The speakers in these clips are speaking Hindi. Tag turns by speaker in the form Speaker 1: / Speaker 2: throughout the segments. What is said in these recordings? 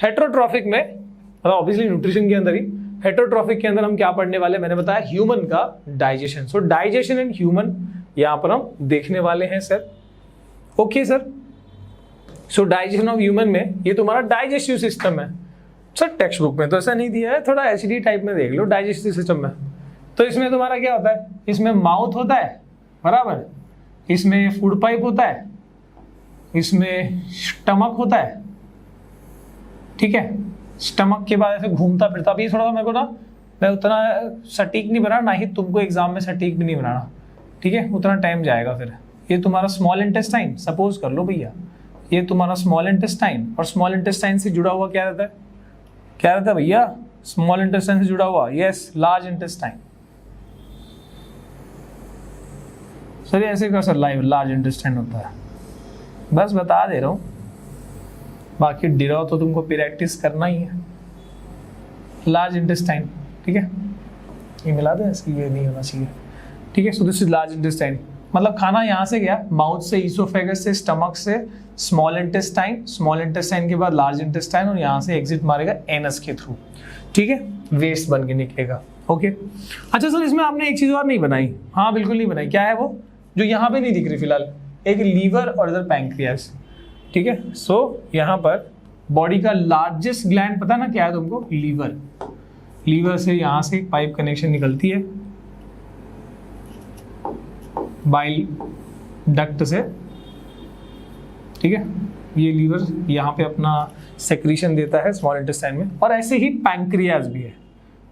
Speaker 1: हेटरोट्रॉफिक में मतलब ऑब्वियसली न्यूट्रिशन के अंदर ही, हेटरोट्रॉफिक के अंदर हम क्या पढ़ने वाले, मैंने बताया ह्यूमन का digestion. So digestion and human यहां पर हम देखने वाले हैं sir. Okay sir, so digestion of human में ये तुम्हारा डाइजेस्टिव सिस्टम है। सर टेक्स्ट बुक में तो ऐसा नहीं दिया है, थोड़ा एचडी टाइप में देख लो डाइजेस्टिव सिस्टम में। तो इसमें तुम्हारा क्या होता है, इसमें माउथ होता है बराबर, इसमें फूड पाइप होता है, इसमें स्टमक होता है, ठीक है। स्टमक के बाद ऐसे घूमता फिरता। अभी थोड़ा सा मेरे को ना, मैं उतना सटीक नहीं बना, ना ही तुमको एग्जाम में सटीक भी नहीं बनाना, ठीक है, उतना टाइम जाएगा फिर। ये तुम्हारा स्मॉल इंटेस्टाइन सपोज कर लो भैया, ये तुम्हारा स्मॉल इंटेस्टाइन, और स्मॉल इंटेस्टाइन से जुड़ा हुआ क्या रहता है, क्या रहता है भैया, स्मॉल इंटेस्टाइन से जुड़ा हुआ, यस लार्ज इंटेस्टाइन। सर ऐसे का सर लार्ज इंटेस्टाइन होता है, बस बता दे रहा हूं, बाकी डिराव तो तुमको प्रैक्टिस करना ही है। लार्ज इंटेस्टाइन, ठीक है, ये मिला दे, इसकी ये नहीं होना चाहिए, ठीक है। सो दिस इज लार्ज इंटेस्टाइन, मतलब खाना यहाँ से गया, माउथ से, ईसोफेगस से, स्टमक से स्मॉल इंटेस्टाइन, स्मॉल इंटेस्टाइन के बाद लार्ज इंटेस्टाइन, और यहाँ से एग्जिट मारेगा एनस के थ्रू, ठीक है, वेस्ट बन के निकलेगा। ओके अच्छा सर, इसमें आपने एक चीज और नहीं बनाई, हाँ बिल्कुल नहीं बनाई, क्या है वो जो यहाँ पे नहीं दिख रही फिलहाल, एक लीवर और इधर पैंक्रियास, ठीक है। सो यहाँ पर बॉडी का लार्जेस्ट ग्लैंड पता ना क्या है तुमको, लीवर। लीवर से यहाँ से एक पाइप कनेक्शन निकलती है बाइल डक्ट से, ठीक है। ये लीवर यहाँ पे अपना सेक्रीशन देता है स्मॉल इंटेस्टाइन में, और ऐसे ही पैंक्रियाज भी है,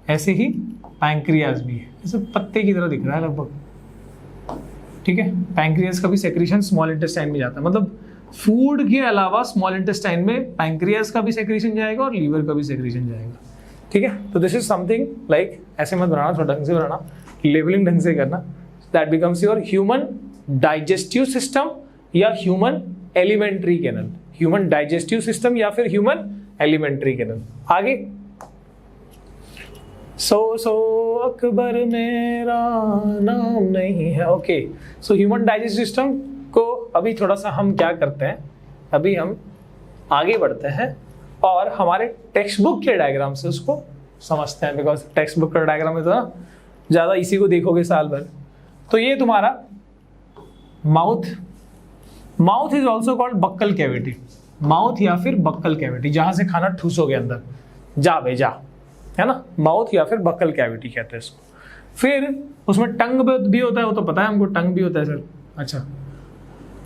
Speaker 1: ऐसे ही पैंक्रियाज भी है, जैसे पत्ते की तरह दिख रहा है लगभग, ठीक है। पैंक्रियाज का भी सेक्रीशन स्मॉल इंटेस्टाइन में जाता है, मतलब फूड के अलावा स्मॉल इंटेस्टाइन में पैंक्रियाज का भी सेक्रीशन जाएगा और लीवर का भी सेक्रीशन जाएगा, ठीक है। तो दिस इज समथिंग लाइक, ऐसे मत बनाना, थोड़ा ढंग से बनाना, लेवलिंग ढंग से करना, that becomes your human digestive system या human alimentary canal, human digestive system या फिर ह्यूमन एलिमेंट्री कैनल। आगे सो अकबर मेरा नाम नहीं है। Okay, so human digestive system को अभी थोड़ा सा हम क्या करते हैं, अभी हम आगे बढ़ते हैं और हमारे टेक्स्ट बुक के डायग्राम से उसको समझते हैं, बिकॉज टेक्स्ट बुक का डायग्राम में तो ना ज़्यादा इसी को देखोगे साल भर। तो ये तुम्हारा mouth, mouth is also called buccal cavity, mouth या फिर बक्कल कैविटी, जहां से खाना ठूसोगे अंदर, जा बे जा, है ना, माउथ या फिर बक्कल कैविटी कहते हैं इसको। फिर उसमें टंग भी होता है, वो तो पता है हमको, टंग भी होता है सर। अच्छा,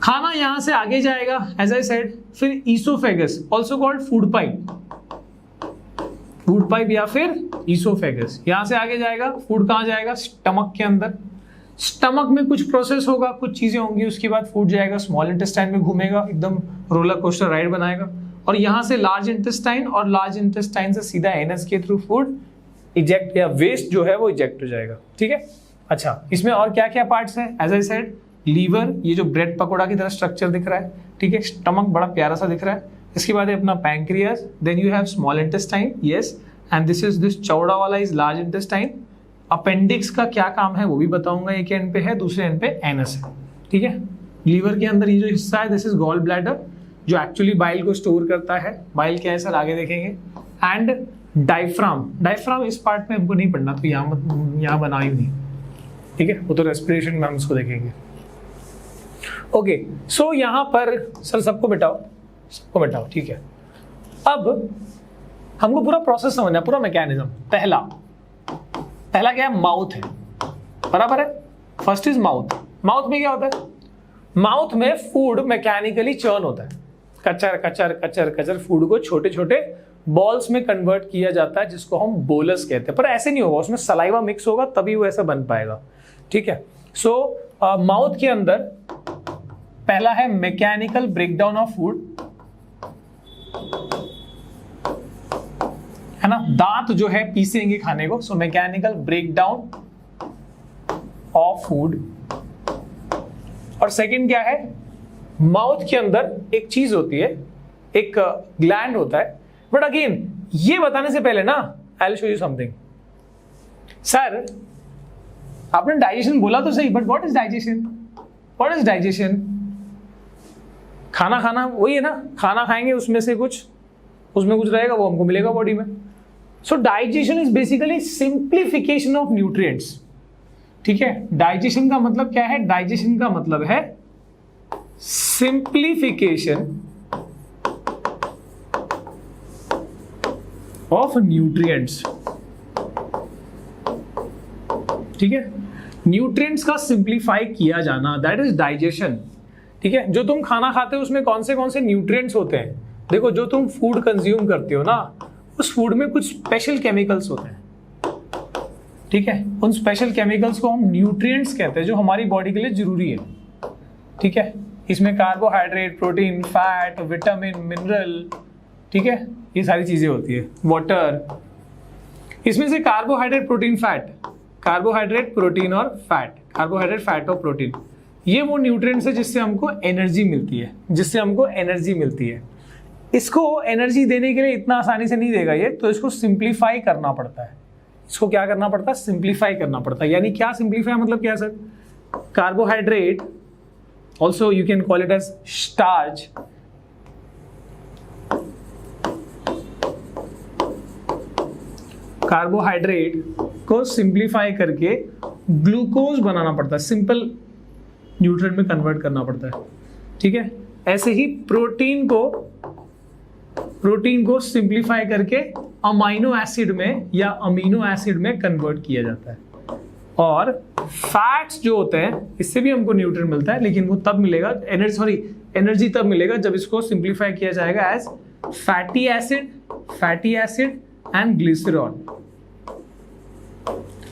Speaker 1: खाना यहां से आगे जाएगा एज आई सेड, फिर oesophagus also called food pipe, food pipe या फिर ईसोफेगस, यहां से आगे जाएगा, फूड कहां जाएगा, स्टमक के अंदर, स्टमक में कुछ प्रोसेस होगा, कुछ चीजें होंगी, उसके बाद फूड जाएगा स्मॉल इंटेस्टाइन में, घूमेगा, एकदम रोलर कोस्टर राइड बनाएगा, और यहां से लार्ज इंटेस्टाइन, और लार्ज इंटेस्टाइन से सीधा एनस के थ्रू फूड इजेक्ट या वेस्ट जो है वो इजेक्ट हो जाएगा, ठीक है। अच्छा, इसमें और क्या क्या पार्ट्स है, एज आई सेड लीवर, ये जो ब्रेड पकोड़ा की तरह स्ट्रक्चर दिख रहा है, ठीक है, स्टमक बड़ा प्यारा सा दिख रहा है, इसके बाद है अपना pancreas, then you have small intestine, yes, and this is this चौड़ा वाला इज लार्ज इंटेस्टाइन। अपेंडिक्स का क्या काम है वो भी बताऊंगा, एक एंड पे है, दूसरे एंड पे एनस है, ठीक है। लीवर के अंदर ये जो हिस्सा है दिस इज गॉल ब्लैडर, जो एक्चुअली बाइल को स्टोर करता है, बाइल क्या है सर आगे देखेंगे, एंड डायफ्राम, डायफ्राम इस पार्ट में हमको नहीं पढ़ना, तो यहाँ बना ही नहीं, ठीक है, वो तो रेस्पिरेशन में हम इसको देखेंगे। ओके, सो यहाँ पर सर सबको बिठाओ, सबको बिठाओ, ठीक है। अब हमको पूरा प्रोसेस समझना है, पूरा मैकेनिज्म। पहला क्या है, माउथ है, बराबर है, फर्स्ट इज माउथ। माउथ में क्या होता है, माउथ में फूड मैकेनिकली चर्न होता है, कचर कचर कचर कचर फूड को छोटे छोटे बॉल्स में कन्वर्ट किया जाता है, जिसको हम बोलस कहते हैं, पर ऐसे नहीं होगा, उसमें सलाइवा मिक्स होगा तभी वो ऐसा बन पाएगा, ठीक है। सो माउथ के अंदर पहला है मैकेनिकल ब्रेकडाउन ऑफ फूड, है ना, दांत जो है पीसेंगे खाने को, so mechanical breakdown of food. और सेकंड क्या है, माउथ के अंदर एक चीज होती है, एक ग्लैंड होता है, बट अगेन ये बताने से पहले ना I will show you something. Sir आपने डाइजेशन बोला तो सही, but what is digestion, what is digestion? खाना खाना वही है ना, खाना खाएंगे उसमें से कुछ उसमें कुछ रहेगा वो हमको मिलेगा बॉडी में। सो digestion is basically simplification of nutrients. ठीक है, डाइजेशन का मतलब क्या है? डाइजेशन का मतलब है सिंप्लीफिकेशन ऑफ न्यूट्रिएंट्स। ठीक है, न्यूट्रिएंट्स का सिंप्लीफाई किया जाना, दैट इज डाइजेशन। ठीक है, जो तुम खाना खाते हो उसमें कौन से न्यूट्रिएंट्स होते हैं? देखो, जो तुम फूड कंज्यूम करते हो ना, उस फूड में कुछ स्पेशल केमिकल्स होते हैं। ठीक है, उन स्पेशल केमिकल्स को हम न्यूट्रिएंट्स कहते हैं, जो हमारी बॉडी के लिए जरूरी है। ठीक है, इसमें carbohydrate, protein, fat, vitamin, mineral, ठीक है, ये सारी चीजें होती है, वाटर। इसमें से carbohydrate, protein, fat, carbohydrate, protein और फैट, कार्बोहाइड्रेट, फैट और प्रोटीन, ये वो न्यूट्रिएंट्स है जिससे हमको एनर्जी मिलती है, जिससे हमको एनर्जी मिलती है। इसको एनर्जी देने के लिए इतना आसानी से नहीं देगा ये, तो इसको सिंप्लीफाई करना पड़ता है। इसको क्या करना पड़ता है? सिंप्लीफाई करना पड़ता है। यानी क्या सिंप्लीफाई मतलब क्या sir? Carbohydrate, also you can call it as starch, carbohydrate को सिंप्लीफाई करके ग्लूकोज बनाना पड़ता है, सिंपल न्यूट्रिएंट में कन्वर्ट करना पड़ता है। ठीक है, ऐसे ही प्रोटीन को सिंप्लीफाई करके अमाइनो एसिड में या अमीनो एसिड में कन्वर्ट किया जाता है। और फैट्स जो होते हैं, इससे भी हमको न्यूट्रिएंट मिलता है, लेकिन वो तब मिलेगा, एनर्जी तब मिलेगा जब इसको सिंप्लीफाई किया जाएगा as fatty acid and glycerol.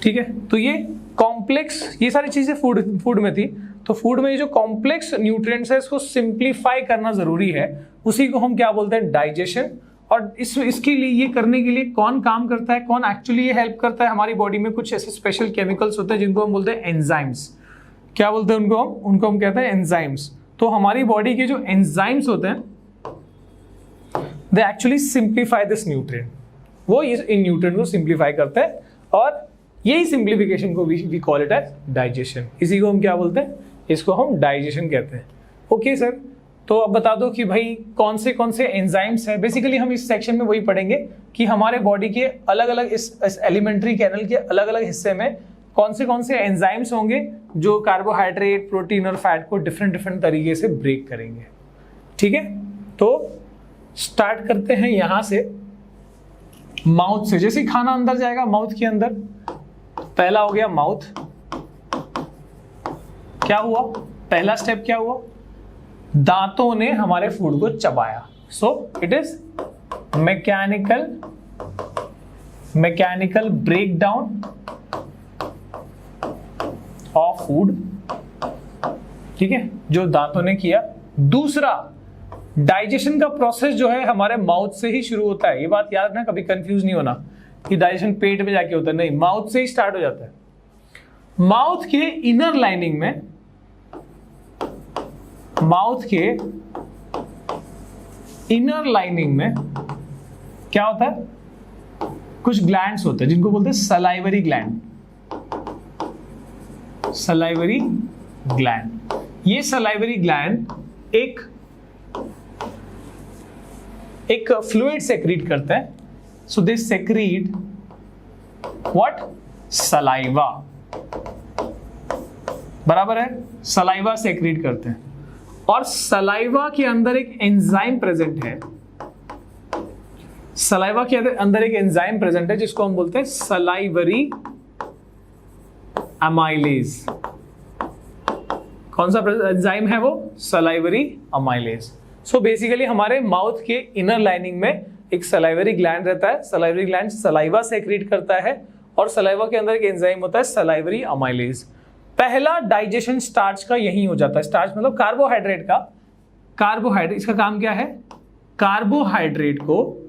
Speaker 1: ठीक है, तो ये कॉम्प्लेक्स, ये सारी चीजें फूड में थी। तो फूड में ये जो कॉम्प्लेक्स न्यूट्रिएंट्स है, इसको सिंप्लीफाई करना जरूरी है, उसी को हम क्या बोलते हैं? डाइजेशन। और इसके लिए, ये करने के लिए कौन काम करता है, कौन एक्चुअली ये हेल्प करता है? हमारी बॉडी में कुछ ऐसे स्पेशल केमिकल्स होते हैं जिनको हम बोलते हैं एंजाइम्स। क्या बोलते हैं उनको हम कहते हैं एंजाइम्स। तो हमारी बॉडी के जो एंजाइम्स होते हैं, they actually simplify this nutrient. वो इन न्यूट्रिएंट को सिंप्लीफाई करते हैं, और यही सिंप्लीफिकेशन को we call it as digestion. इसी को हम क्या बोलते हैं? इसको हम डाइजेशन कहते हैं। ओके सर, तो अब बता दो कि भाई कौन से एंजाइम्स हैं। बेसिकली हम इस सेक्शन में वही पढ़ेंगे कि हमारे बॉडी के अलग अलग इस एलिमेंट्री कैनल के अलग अलग हिस्से में कौन से एंजाइम्स होंगे जो कार्बोहाइड्रेट, प्रोटीन और फैट को डिफरेंट तरीके से ब्रेक करेंगे। ठीक है, तो स्टार्ट करते हैं यहां से, माउथ से। जैसे खाना अंदर जाएगा माउथ के अंदर, पहला हो गया माउथ। क्या हुआ? पहला स्टेप क्या हुआ? दांतों ने हमारे फूड को चबाया। So it is mechanical breakdown of food. ठीक है, जो दांतों ने किया। दूसरा, डाइजेशन का प्रोसेस जो है हमारे माउथ से ही शुरू होता है। ये बात याद रखना, कभी कंफ्यूज नहीं होना कि डाइजेशन पेट में जाके होता है, नहीं, माउथ से ही स्टार्ट हो जाता है। माउथ के इनर लाइनिंग में, क्या होता है? कुछ ग्लैंड्स होते हैं जिनको बोलते हैं सलाइवरी ग्लैंड। ये सलाइवरी ग्लैंड एक फ्लूइड सेक्रीट करता है। सो दे सेक्रीट व्हाट? सलाइवा। बराबर है, सलाइवा सेक्रीट करते हैं। और सलाइवा के अंदर एक एंजाइम प्रेजेंट है, जिसको हम बोलते हैं सलाइवरी अमाइलेज। कौन सा एंजाइम है वो? Salivary amylase. सो बेसिकली हमारे माउथ के इनर लाइनिंग में एक सलाइवरी ग्लैंड रहता है। सलाइवरी ग्लैंड सलाइवा सेक्रीट करता है, और सलाइवा के अंदर एक एंजाइम होता है सलाइवरी अमाइलेज। पहला डाइजेशन स्टार्च का यही हो जाता है। स्टार्च मतलब कार्बोहाइड्रेट का। कार्बोहाइड्रेट, इसका काम क्या है? कार्बोहाइड्रेट को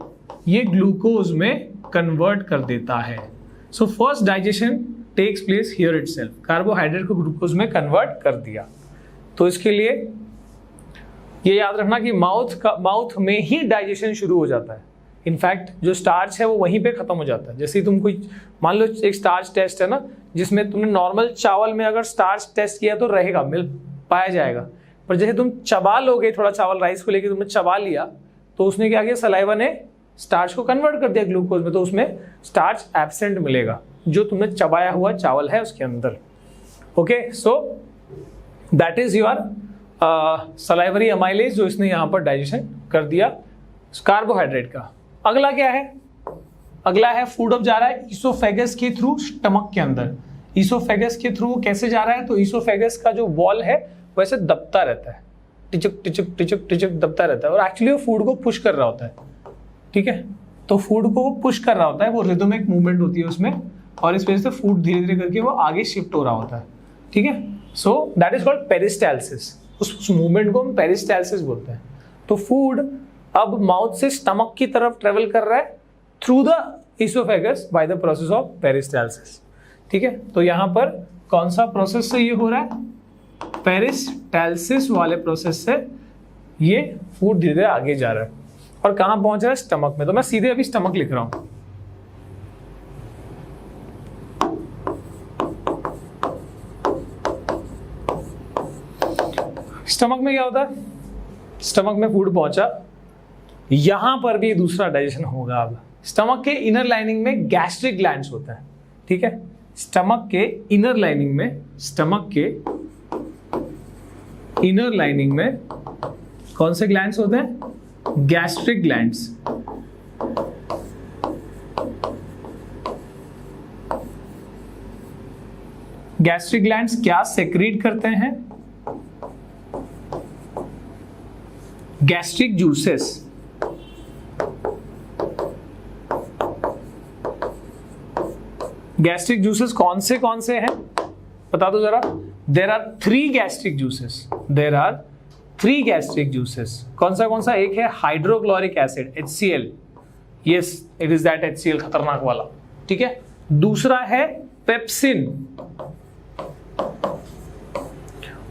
Speaker 1: ये ग्लूकोज में कन्वर्ट कर देता है। So first digestion takes place here itself. Carbohydrate को ग्लूकोज में कन्वर्ट कर दिया। तो इसके लिए ये याद रखना कि माउथ में ही डाइजेशन शुरू हो जाता है। इनफैक्ट जो स्टार्च है वो वहीं पे खत्म हो जाता है। जैसे तुम कोई, मान लो एक स्टार्च टेस्ट है ना, जिसमें तुमने नॉर्मल चावल में अगर स्टार्च टेस्ट किया तो रहेगा, मिल पाया जाएगा। पर जैसे तुम चबा लोगे, थोड़ा चावल राइस को लेके तुमने चबा लिया, तो उसने क्या किया? सलाइवा ने स्टार्च को कन्वर्ट कर दिया ग्लूकोज में, तो उसमें स्टार्च एब्सेंट मिलेगा जो तुमने चबाया हुआ चावल है उसके अंदर। Okay, so that is your salivary amylase जो इसने यहाँ पर डाइजेशन कर दिया कार्बोहाइड्रेट का। अगला क्या है? अगला है फूड अब जा रहा है ईसोफेगस के थ्रू स्टमक के अंदर। ईसोफेगस के थ्रू कैसे जा रहा है? तो ईसोफेगस का जो वॉल है वैसे दबता रहता है, टिचक टिचक टिचक टिचक दबता रहता है, और एक्चुअली वो फूड को पुश कर रहा होता है। ठीक है, तो फूड को पुश कर रहा होता है, वो रिदमिक मूवमेंट होती है उसमें, और इस वजह से फूड धीरे धीरे करके वो आगे शिफ्ट हो रहा होता है। ठीक है, सो दैट इज कॉल्ड पेरिस्टाल्सिस। उस मूवमेंट को हम पेरिस्टाल्सिस बोलते हैं। तो फूड अब माउथ से स्टमक की तरफ ट्रेवल कर रहा है through the oesophagus by the process of peristalsis. ठीक है, तो यहां पर कौन सा प्रोसेस से ये हो रहा है? पेरिस्टाल्सिस वाले प्रोसेस से ये फूड धीरे धीरे आगे जा रहा है, और कहां पहुंच रहा है? स्टमक में। तो मैं सीधे अभी स्टमक लिख रहा हूं। स्टमक में क्या होता है? स्टमक में फूड पहुंचा, यहां पर भी दूसरा डाइजेशन होगा। अब स्टमक के इनर लाइनिंग में गैस्ट्रिक ग्लैंड्स होता है। ठीक है, स्टमक के इनर लाइनिंग में कौन से ग्लैंड्स होते हैं? Gastric glands. गैस्ट्रिक ग्लैंड्स क्या सेक्रीट करते हैं? Gastric juices. गैस्ट्रिक जूसेस कौन से हैं बता दो जरा। There are 3 gastric juices. There are 3 gastric juices. कौन सा? एक है hydrochloric acid HCl। Yes, it is that HCl खतरनाक वाला। ठीक है, दूसरा है पेप्सिन,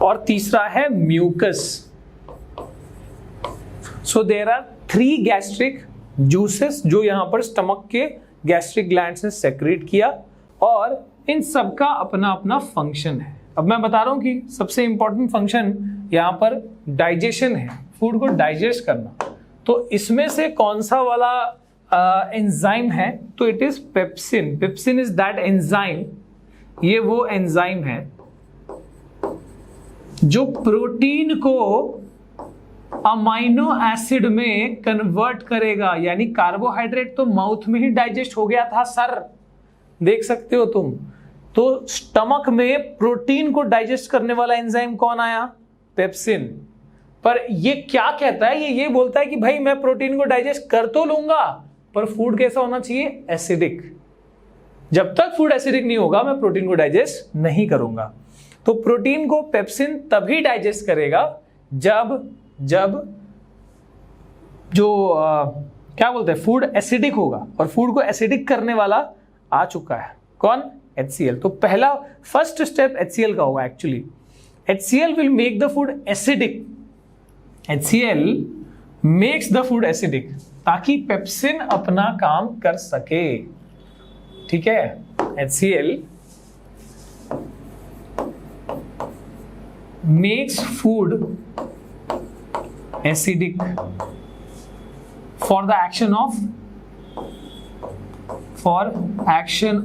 Speaker 1: और तीसरा है mucus. So there are 3 gastric juices जो यहां पर स्टमक के गैस्ट्रिक ग्लैंड्स ने सेक्रेट किया, और इन सबका अपना अपना फंक्शन है। अब मैं बता रहा हूं कि सबसे इंपॉर्टेंट फंक्शन यहां पर डाइजेशन है, फूड को डाइजेस्ट करना। तो इसमें से कौन सा वाला एंजाइम है? तो it is pepsin. Pepsin is that enzyme, ये वो एंजाइम है जो प्रोटीन को अमाइनो एसिड में कन्वर्ट करेगा। यानी कार्बोहाइड्रेट तो माउथ में ही डाइजेस्ट हो गया था सर, देख सकते हो तुम। तो स्टमक में प्रोटीन को डाइजेस्ट करने वाला एंजाइम कौन आया? पेप्सिन। पर ये क्या कहता है? ये बोलता है कि भाई मैं प्रोटीन को डाइजेस्ट कर तो लूंगा, पर फूड कैसा होना चाहिए? एसिडिक। जब तक फूड एसिडिक नहीं होगा मैं प्रोटीन को डाइजेस्ट नहीं करूंगा। तो प्रोटीन को पेप्सिन तभी डाइजेस्ट करेगा जब जो क्या बोलते हैं, फूड एसिडिक होगा, और फूड को एसिडिक करने वाला आ चुका है। कौन? HCl। तो पहला फर्स्ट स्टेप HCl का होगा actually. HCl will make the food acidic. HCl makes the food acidic ताकि पेप्सिन अपना काम कर सके। ठीक है, HCl makes food acidic for action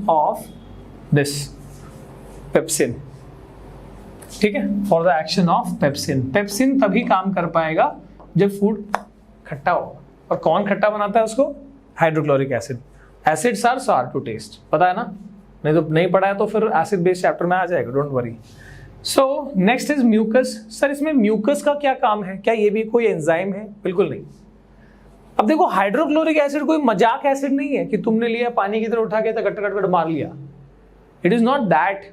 Speaker 1: of this pepsin। ठीक है, for the action of pepsin। Pepsin तभी काम कर पाएगा जब फूड खट्टा हो, और कौन खट्टा बनाता है उसको? Hydrochloric acid. Acids are sour to taste, पता है ना? नहीं तो नहीं पढ़ा है तो फिर एसिड बेस्ड चैप्टर में आ जाएगा, don't worry. So next is mucus. Sir इसमें म्यूकस का क्या काम है? क्या ये भी कोई एंजाइम है? बिल्कुल नहीं। अब देखो, हाइड्रोक्लोरिक एसिड कोई मजाक एसिड नहीं है कि तुमने लिया पानी की तरह उठा के गट गट गट मार लिया। It is not that.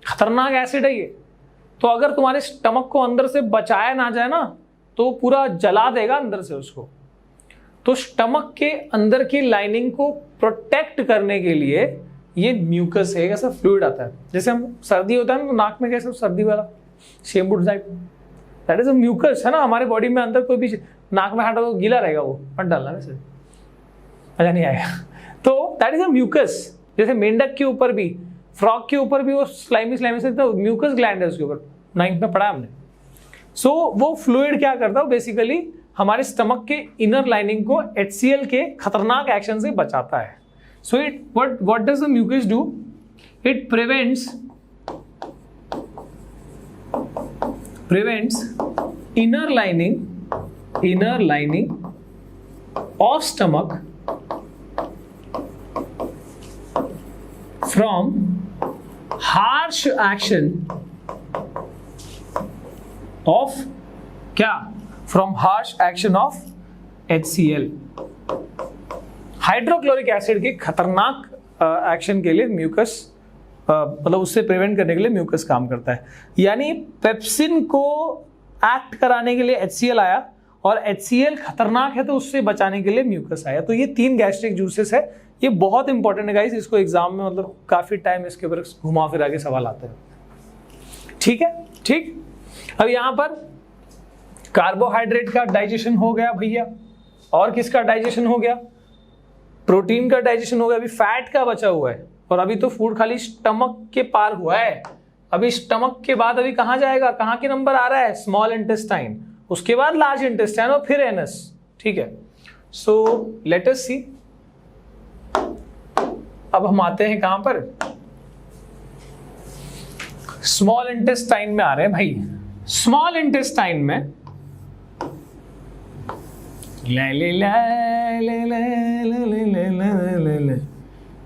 Speaker 1: खतरनाक एसिड है ये। तो अगर तुम्हारे स्टमक को अंदर से बचाया ना जाए ना तो पूरा जला देगा अंदर से उसको। तो स्टमक के अंदर की लाइनिंग को प्रोटेक्ट करने के लिए ये म्यूकस है, ऐसा फ्लूइड आता है। जैसे हम सर्दी होता है ना, तो नाक में कैसे सर्दी वाला शेम्बू टाइप, दैट इज अ म्यूकस है ना। हमारे बॉडी में अंदर कोई भी नाक में हटा तो गीला रहेगा, वो मत डालना वैसे, मजा नहीं आएगा। तो दैट इज अ म्यूकस। जैसे मेंढक के ऊपर भी, फ्रॉग के ऊपर भी वो स्लाइमी से तो म्यूकस ग्लैंड है उसके ऊपर, 9th में पढ़ा हमने। सो वो फ्लूइड क्या करता है, बेसिकली हमारे स्टमक के इनर लाइनिंग को HCl के खतरनाक एक्शन से बचाता है. So it what does the mucus do? It prevents inner lining of stomach from harsh action of क्या? From harsh action of HCl. Hydrochloric acid के खतरनाक एक्शन के लिए म्यूकस मतलब उससे प्रिवेंट करने के लिए म्यूकस काम करता है. यानी पेप्सिन को एक्ट कराने के लिए HCl आया और HCl खतरनाक है तो उससे बचाने के लिए म्यूकस आया. तो ये 3 गैस्ट्रिक जूसेस है. ये बहुत इंपॉर्टेंट है गाइस. इसको एग्जाम में मतलब काफी टाइम इसके ऊपर घुमा फिरा के सवाल आते हैं. ठीक है, ठीक. अब यहां पर कार्बोहाइड्रेट का डाइजेशन हो गया भैया. और किसका डाइजेशन हो गया? प्रोटीन का डाइजेशन हो गया. अभी फैट का बचा हुआ है. और अभी तो फूड खाली स्टमक के पार हुआ है. अभी स्टमक के बाद अभी कहां जाएगा? कहां के नंबर आ रहा है? स्मॉल इंटेस्टाइन, उसके बाद लार्ज इंटेस्टाइन और फिर एनस. ठीक है. सो लेट अस सी. अब हम आते हैं कहां पर? स्मॉल इंटेस्टाइन में आ रहे हैं भाई. स्मॉल इंटेस्टाइन में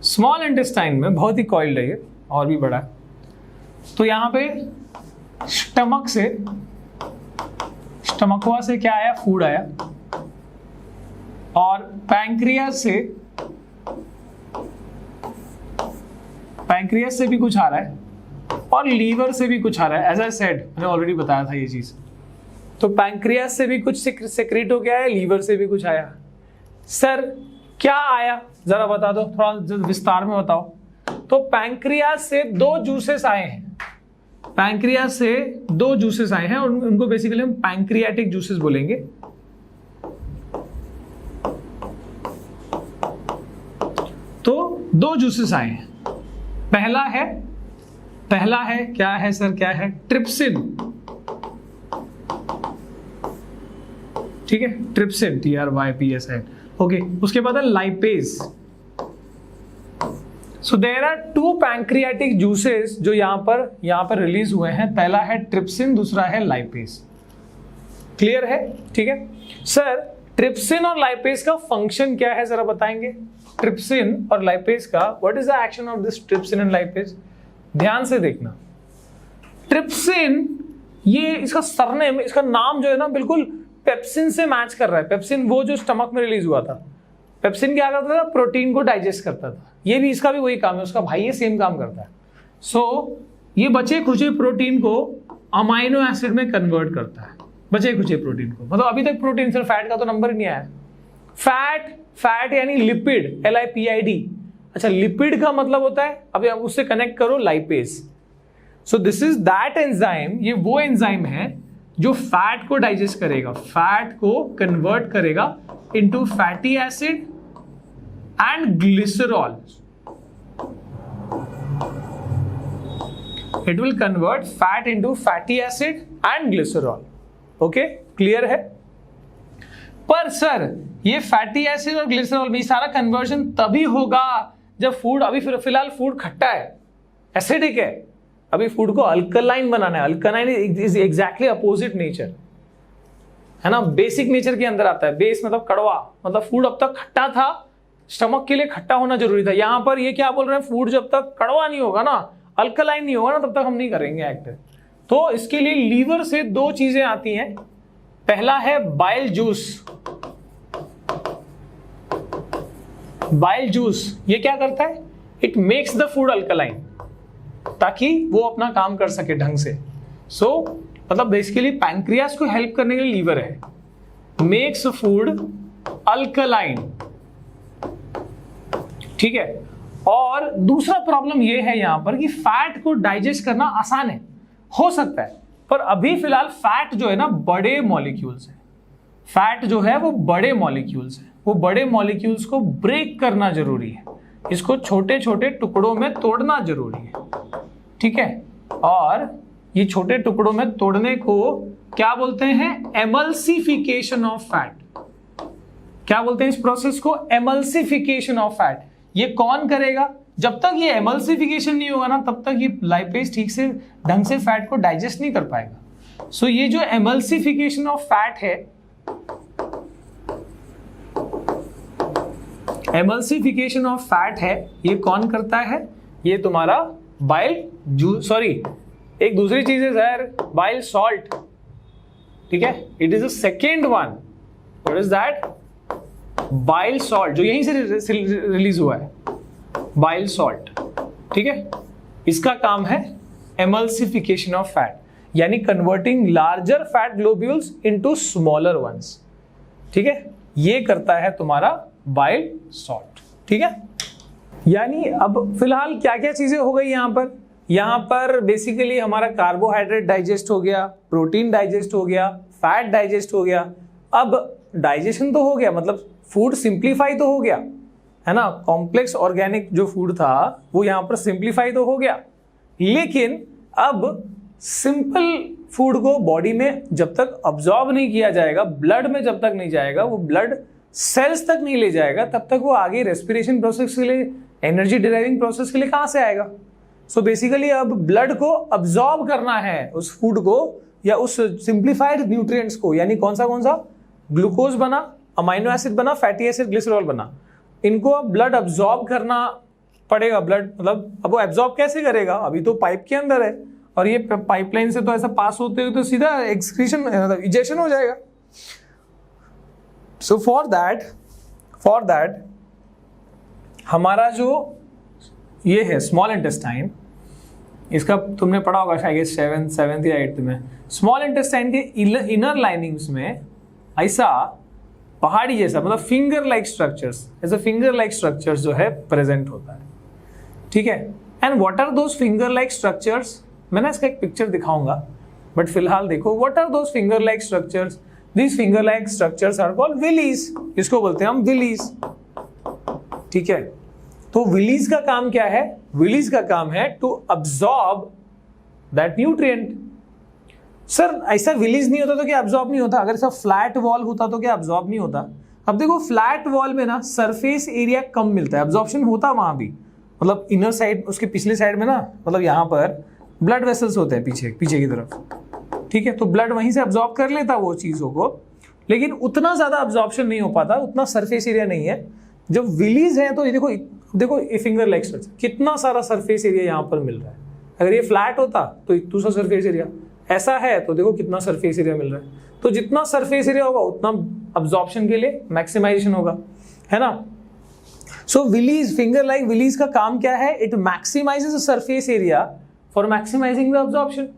Speaker 1: स्मॉल इंटेस्टाइन में बहुत ही कॉइल्ड है ये, और भी बड़ा है. तो यहां पे स्टमकवा से क्या आया? फूड आया. और पैंक्रियास से भी कुछ आ रहा है और लीवर से भी कुछ आ रहा है. एज आई सेड, मैंने ऑलरेडी बताया था ये चीज. तो पैंक्रियास से भी कुछ सेक्रेट हो गया है, लीवर से भी कुछ आया. सर क्या आया जरा बता दो, थोड़ा विस्तार में बताओ. तो पैंक्रियास से 2 जूसेस आए हैं. पैंक्रियास से 2 जूसेस आए हैं और उनको बेसिकली हम पैंक्रियाटिक जूसेस बोलेंगे. तो 2 जूसेस आए हैं. पहला है क्या है सर? क्या है? ट्रिप्सिन. ठीक है, ट्रिप्सिन, TRYPSN. ओके. उसके बाद है lipase. So there are 2 pancreatic juices जो यहां पर रिलीज हुए हैं. पहला है ट्रिप्सिन, दूसरा है लाइपेज. क्लियर है? ठीक है सर. ट्रिप्सिन और लाइपेज का फंक्शन क्या है जरा बताएंगे? ट्रिप्सिन और लाइपेज का what is the action of this trypsin and lipase? ध्यान से देखना. ट्रिप्सिन, ये इसका सरनेम, इसका नाम जो है ना बिल्कुल पेप्सिन से मैच कर रहा है. पेप्सिन वो जो स्टमक में रिलीज हुआ था. पेप्सिन क्या करता था? प्रोटीन को डाइजेस्ट करता था. ये भी, इसका भी वही काम है. उसका भाई ये सेम काम करता है. सो ये बचे खुचे प्रोटीन को अमाइनो एसिड में कन्वर्ट करता है. बचे खुचे प्रोटीन को, मतलब अभी तक प्रोटीन, सिर्फ फैट का तो नंबर ही नहीं आया. फैट यानी लिपिड, LIPID. अच्छा, लिपिड का मतलब होता है, अभी आप उससे कनेक्ट करो, lipase. So this is that enzyme. ये वो एंजाइम है जो फैट को डाइजेस्ट करेगा, फैट को कन्वर्ट करेगा into fatty acid and glycerol. It will convert fat into fatty acid and glycerol. Okay, clear है? पर सर ये फैटी एसिड और ग्लिसरॉल में सारा कन्वर्जन तभी होगा जब फूड, अभी फिलहाल फूड खट्टा है, एसिडिक है. अभी फूड को अल्कलाइन बनाना है. Alkaline is exactly opposite nature, है ना. बेसिक नेचर के अंदर आता है. बेस मतलब कड़वा, मतलब फूड अब तक खट्टा था, स्टमक के लिए खट्टा होना जरूरी था. यहां पर ये क्या बोल रहे हैं? फूड जब तक कड़वा नहीं होगा ना, अल्कलाइन नहीं होगा ना, तब तक हम नहीं करेंगे एक्ट. तो इसके लिए लीवर से 2 चीजें आती हैं. पहला है बाइल जूस. बाइल जूस ये क्या करता है? It makes the food alkaline, ताकि वो अपना काम कर सके ढंग से. सो मतलब बेसिकली पैंक्रियास को हेल्प करने के लिए लीवर है. Makes food alkaline. ठीक है. और दूसरा प्रॉब्लम ये है यहां पर कि फैट को डाइजेस्ट करना आसान है, हो सकता है, पर अभी फिलहाल फैट जो है ना बड़े मॉलिक्यूल्स है. फैट जो है वो बड़े मॉलिक्यूल्स है. वो बड़े मॉलिक्यूल्स को ब्रेक करना जरूरी है. इसको छोटे छोटे टुकड़ों में तोड़ना जरूरी है. ठीक है. और ये छोटे टुकड़ों में तोड़ने को क्या बोलते हैं, एमल्सिफिकेशन ऑफ फैट। क्या बोलते हैं इस प्रोसेस को, एमल्सिफिकेशन ऑफ फैट। ये कौन करेगा, जब तक ये एमल्सिफिकेशन नहीं होगा ना तब तक ये लाइपेज ठीक से ढंग से फैट को डाइजेस्ट नहीं कर पाएगा। सो ये जो एमल्सिफिकेशन ऑफ फैट है, एमल्सिफिकेशन ऑफ फैट है, ये कौन करता है, ये तुम्हारा बाइल सॉरी एक दूसरी चीज है सर, बाइल सॉल्ट, ठीक है, it is the second one. What is that, bile salt, जो यहीं से रिलीज हुआ है, बाइल सॉल्ट, ठीक है। इसका काम है एमल्सिफिकेशन ऑफ फैट, यानी converting larger fat globules into smaller once, ठीक है। ये करता है तुम्हारा बाइल सॉल्ट, ठीक है। यानी अब फिलहाल क्या क्या चीजें हो गई यहां पर बेसिकली हमारा कार्बोहाइड्रेट डाइजेस्ट हो गया, प्रोटीन डाइजेस्ट हो गया, फैट डाइजेस्ट हो गया। अब डाइजेशन तो हो गया, मतलब फूड सिंप्लीफाई तो हो गया, है ना, कॉम्प्लेक्स ऑर्गेनिक जो फूड था वो यहां पर सिंप्लीफाई तो हो गया, लेकिन अब सिंपल फूड को बॉडी में जब तक अब्जॉर्ब नहीं किया जाएगा, ब्लड में जब तक नहीं जाएगा, वो ब्लड सेल्स तक नहीं ले जाएगा, तब तक वो आगे रेस्पिरेशन प्रोसेस के लिए, एनर्जी डिराइविंग प्रोसेस के लिए कहां से आएगा। सो बेसिकली अब ब्लड को अब्जॉर्ब करना है उस फूड को या उस सिंप्लीफाइड न्यूट्रिएंट्स को, यानी कौन सा ग्लूकोज बना, अमाइनो एसिड बना, फैटी एसिड, ग्लिसरॉल बना, इनको अब ब्लड अब्जॉर्ब करना पड़ेगा। ब्लड मतलब अब वो एब्जॉर्ब कैसे करेगा, अभी तो पाइप के अंदर है और ये पाइपलाइन से तो ऐसा पास होते हुए तो सीधा एक्सक्रीशन मतलब इजेक्शन हो जाएगा। सो फॉर दैट हमारा जो ये है स्मॉल इंटेस्टाइन, इसका तुमने पढ़ा होगा शायद सेवेंथ या 8th में, स्मॉल इंटेस्टाइन के इनर लाइनिंग्स में ऐसा पहाड़ी जैसा मतलब फिंगर लाइक स्ट्रक्चर्स, ऐसा फिंगर लाइक स्ट्रक्चर्स जो है प्रेजेंट होता है, ठीक है। And what are those finger like structures, मैं ना इसका एक पिक्चर दिखाऊंगा, बट फिलहाल देखो what are those finger like structures. These finger like structures are called villi, इसको बोलते हैं हम विलीज, ठीक है। तो विलीज का काम क्या है, विलीज का काम है to absorb that nutrient. Sir ऐसा विलीज नहीं होता तो क्या अब्सॉर्ब नहीं होता, अगर ऐसा फ्लैट वॉल होता तो क्या अब्सॉर्ब नहीं होता। अब देखो फ्लैट वॉल में ना सरफेस एरिया कम मिलता है, अब्सॉर्प्शन होता वहां भी, मतलब इनर साइड उसके पिछले साइड में ना, मतलब यहाँ पर ब्लड वेसल्स होते हैं पीछे की तरफ, ठीक है, तो ब्लड वहीं से अब्सॉर्ब कर लेता वो चीजों को, लेकिन उतना ज्यादा अब्सॉर्प्शन नहीं हो पाता, उतना सरफेस एरिया नहीं है। जब विलीज है तो ये देखो ये फिंगर लाइक स्ट्रक्चर, कितना सारा सरफेस एरिया यहाँ पर मिल रहा है। अगर ये फ्लैट होता तो दूसरा सरफेस एरिया, ऐसा है तो देखो कितना सरफेस एरिया मिल रहा है। तो जितना सरफेस एरिया होगा उतना अब्सॉर्प्शन के लिए मैक्सिमाइजेशन होगा, है ना। So villi, finger like villi का काम क्या है, it maximises the surface area for maximising the absorption,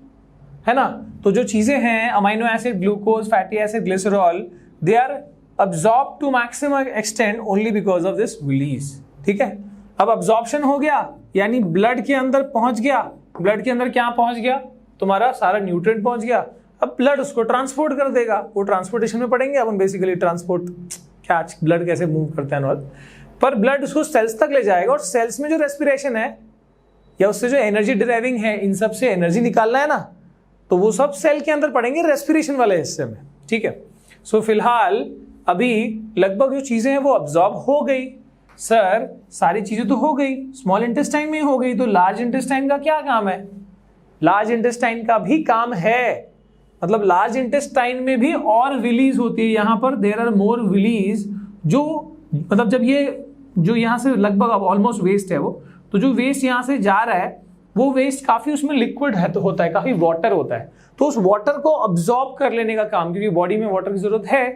Speaker 1: है ना। तो जो चीजें हैं amino acid, glucose, fatty acid, glycerol, they are absorb to maximum extent only because of this villi, ठीक है। अब अब्सॉर्प्शन हो गया यानी ब्लड के अंदर पहुंच गया, ब्लड के अंदर क्या पहुंच गया, तुम्हारा सारा न्यूट्रिएंट पहुंच गया। अब ब्लड उसको ट्रांसपोर्ट कर देगा, वो ट्रांसपोर्टेशन में पढ़ेंगे अपन बेसिकली ट्रांसपोर्ट, क्या ब्लड कैसे मूव करते हैं, पर ब्लड उसको सेल्स तक ले जाएगा और सेल्स में जो रेस्पिरेशन है या उससे जो एनर्जी डिराइविंग है, इन सब से एनर्जी निकालना है ना, तो वो सब सेल के अंदर पढ़ेंगे रेस्पिरेशन वाले हिस्से में, ठीक है। सो फिलहाल अभी लगभग जो चीजें हैं वो अब्सॉर्ब हो गई। सर सारी चीजें तो हो गई, स्मॉल इंटेस्टाइन में हो गई, तो लार्ज इंटेस्टाइन का क्या काम है, लार्ज इंटेस्टाइन का भी काम है, मतलब लार्ज इंटेस्टाइन में भी और विलीज होती है, यहां पर देयर आर मोर विलीज, जो मतलब जब ये जो यहां से लगभग अब ऑलमोस्ट वेस्ट है वो, तो जो वेस्ट यहां से जा रहा है वो वेस्ट काफी उसमें लिक्विड है तो होता है, काफी वाटर होता है, तो उस वाटर को अब्सॉर्ब कर लेने का काम, क्योंकि बॉडी में वाटर की जरूरत है,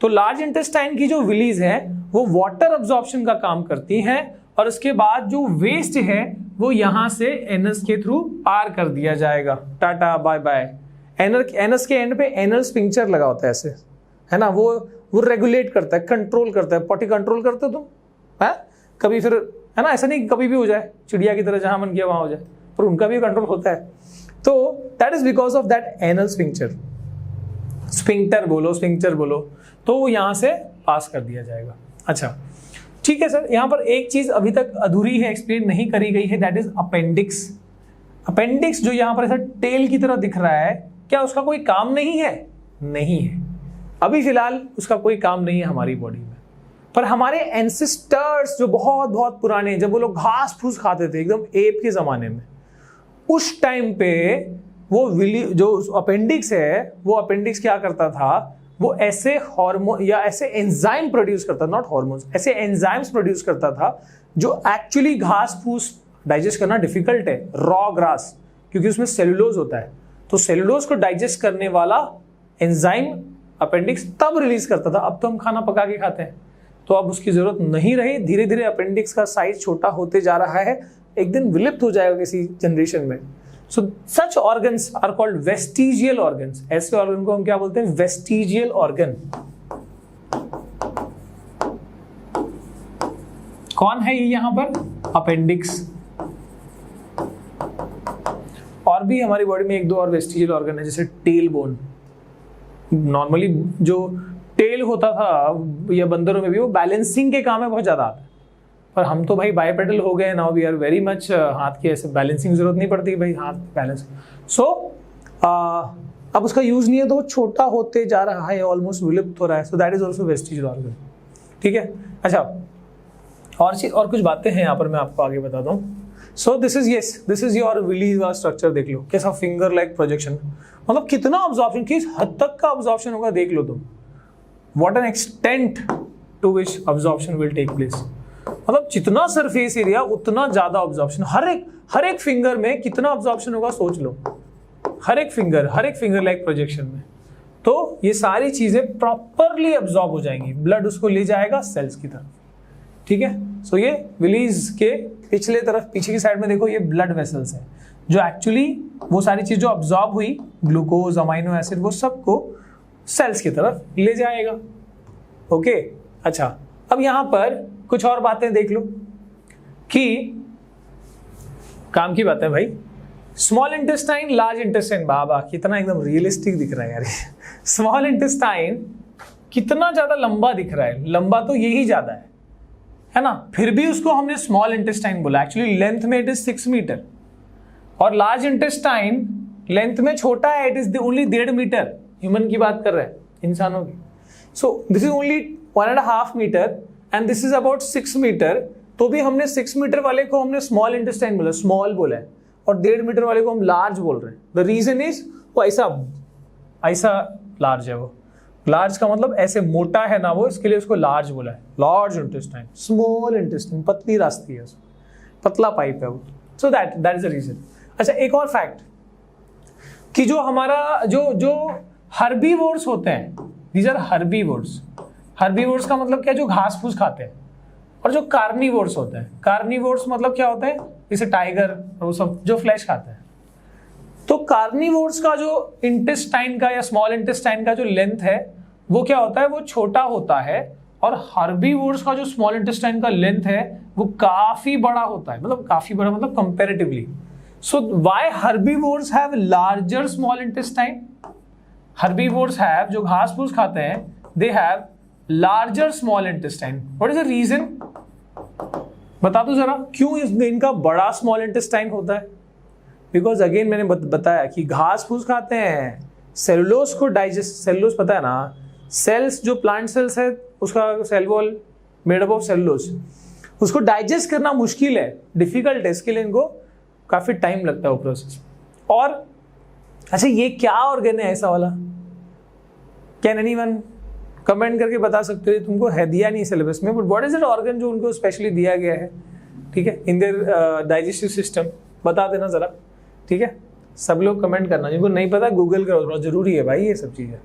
Speaker 1: तो लार्ज इंटेस्टाइन की जो विलीज है वो वाटर अब्सॉर्प्शन का काम करती हैं और उसके बाद जो वेस्ट है वो यहां से एनस के थ्रू पार कर दिया जाएगा। टाटा बाय बाय। एनस के एंड पे एनल स्फिंक्टर लगा होता है ऐसे, है ना, वो रेगुलेट करता है, कंट्रोल करता है, पॉटी कंट्रोल करते हो तुम, है कभी फिर, है ना, ऐसा नहीं कभी भी हो जाए चिड़िया की तरह जहां मन किया वहां हो जाए, पर उनका भी कंट्रोल होता है। तो that is because of that anal sphincter, sphincter बोलो, तो वो यहां से पास कर दिया जाएगा। अच्छा ठीक है सर, यहां पर एक चीज अभी तक अधूरी है, एक्सप्लेन नहीं करी गई है, दैट इज अपेंडिक्स। अपेंडिक्स जो यहां पर ऐसा टेल की तरह दिख रहा है, क्या उसका कोई काम नहीं है? नहीं है, अभी फिलहाल उसका कोई काम नहीं है हमारी बॉडी में। पर हमारे एंसेस्टर्स जो बहुत बहुत पुराने, जब वो लोग घास फूस खाते थे एकदम एप के जमाने में, उस टाइम पे वो जो अपेंडिक्स है, वो अपेंडिक्स क्या करता था, वो ऐसे हार्मोन या ऐसे एंजाइम प्रोड्यूस करता, नॉट हार्मोन्स, ऐसे एंजाइम्स प्रोड्यूस करता था जो एक्चुअली घास फूस डाइजेस्ट करना डिफिकल्ट है, रॉ ग्रास, क्योंकि उसमें सेलुलोज होता है। तो सेलुलोज को डाइजेस्ट करने वाला एंजाइम अपेंडिक्स तब रिलीज करता था। अब तो हम खाना पका के खाते हैं, तो अब उसकी जरूरत नहीं रही। धीरे धीरे अपेंडिक्स का साइज छोटा होते जा रहा है, एक दिन विलुप्त हो जाएगा किसी जनरेशन में। So such organs are called vestigial organs. ऐसे ऑर्गन को हम क्या बोलते हैं? Vestigial organ. कौन है ये यहां पर? अपेंडिक्स। और भी हमारी बॉडी में एक दो और वेस्टिजियल ऑर्गन है, जैसे टेल बोन। नॉर्मली जो टेल होता था या बंदरों में भी, वो बैलेंसिंग के काम में बहुत ज्यादा आता है, पर हम तो भाई बाइपेडल हो गए, now we are very much हाथ की ऐसे बैलेंसिंग जरूरत नहीं पड़ती भाई, हाथ बैलेंस। सो अब उसका यूज नहीं है, तो वो छोटा होते जा रहा है, ऑलमोस्ट विलुप्त हो रहा है। सो that is also vestigial organ. ठीक है, अच्छा और कुछ बातें हैं यहाँ पर, मैं आपको आगे बताता हूँ। So this is your villi वाला स्ट्रक्चर। देख लो कैसा फिंगर लाइक प्रोजेक्शन, मतलब कितना ऑब्जॉर्प्शन, किस हद तक का ऑब्जॉर्प्शन होगा देख लो तुम। What an extent to which absorption will take place, मतलब जितना सरफेस एरिया उतना ज्यादा ऑब्जॉर्प्शन। हर एक फिंगर में कितना ऑब्जॉर्प्शन होगा सोच लो, हर एक फिंगर लाइक प्रोजेक्शन में। तो ये सारी चीजें प्रॉपरली ऑब्जॉर्ब हो जाएंगी, ब्लड उसको ले जाएगा सेल्स की तरफ। ठीक है, सो ये विलीज के पिछले तरफ, पीछे की साइड में देखो, ये ब्लड वेसल्स है, जो एक्चुअली वो सारी चीज जो ऑब्जॉर्ब हुई, ग्लूकोज, अमाइनो एसिड, वो सबको सेल्स की तरफ ले जाएगा। ओके, अच्छा अब यहां पर कुछ और बातें देख लो कि काम की बात है भाई। स्मॉल इंटेस्टाइन, लार्ज इंटेस्टाइन, बाबा कितना एकदम रियलिस्टिक दिख रहा है यार। स्मॉल इंटेस्टाइन कितना ज्यादा लंबा दिख रहा है, लंबा तो यही ज्यादा है ना, फिर भी उसको हमने स्मॉल इंटेस्टाइन बोला। एक्चुअली लेंथ में इट इज 6 मीटर, और लार्ज इंटेस्टाइन लेंथ में छोटा है, it is only 1.5 metre. Human की बात कर रहे हैं, इंसानों की। So this is only 1.5 metre and this is about 6 metre. तो भी हमने 6 मीटर वाले को हमने स्मॉल इंटेस्टाइन बोला, स्मॉल बोला है, और 1.5 मीटर वाले को हम लार्ज बोल रहे हैं। द रीजन इज वो ऐसा लार्ज है, वो लार्ज का मतलब ऐसे मोटा है ना वो, इसके लिए उसको लार्ज बोला है। लार्ज इंटेस्टाइन, स्मॉल इंटेस्टाइन पतली रास्ती है, पतला पाइप है वो। So that is the reason. अच्छा एक और फैक्ट कि जो हमारा जो हर्बीवोर्स होते हैं, दीज आर हर्बीवोर्स। हर्बीवोर्स का मतलब क्या? जो घास फूस खाते हैं। और जो कार्निवोर्स होते हैं, कार्निवोर्स मतलब क्या होते हैं? जैसे टाइगर, वो सब जो फ्लैश खाते हैं। तो कार्निवोर्स का जो इंटेस्टाइन का या स्मॉल इंटेस्टाइन का जो लेंथ है, वो क्या होता है? वो छोटा होता है। और हर्बीवोर्स का जो स्मॉल इंटेस्टाइन का लेंथ है, वो काफी बड़ा होता है। मतलब काफी बड़ा मतलब comparatively. So why herbivores have larger small intestine? Herbivores have, जो घास फूस खाते हैं, they have larger small intestine. What is the reason? बता दो जरा, क्यों इनका बड़ा स्मॉल इंटेस्टाइन होता है? बिकॉज अगेन मैंने बताया कि घास फूस खाते हैं, सेलुलोज को डाइजेस्ट, सेलुलोज पता है ना, सेल्स जो प्लांट सेल्स है उसका cell wall made up of cellulose, उसको डाइजेस्ट करना मुश्किल है, डिफिकल्ट है, इसके लिए इनको काफी टाइम लगता है वो प्रोसेस। और अच्छा ये क्या ऑर्गन है ऐसा वाला? कैन एनीवन कमेंट करके बता सकते हो? तुमको है दिया नहीं सिलेबस में, but what is that organ जो उनको स्पेशली दिया गया है, ठीक है, इन देयर डाइजेस्टिव सिस्टम? बता देना जरा, ठीक है। सब लोग कमेंट करना, जिनको नहीं पता गूगल करो, थोड़ा जरूरी है भाई ये सब चीजें।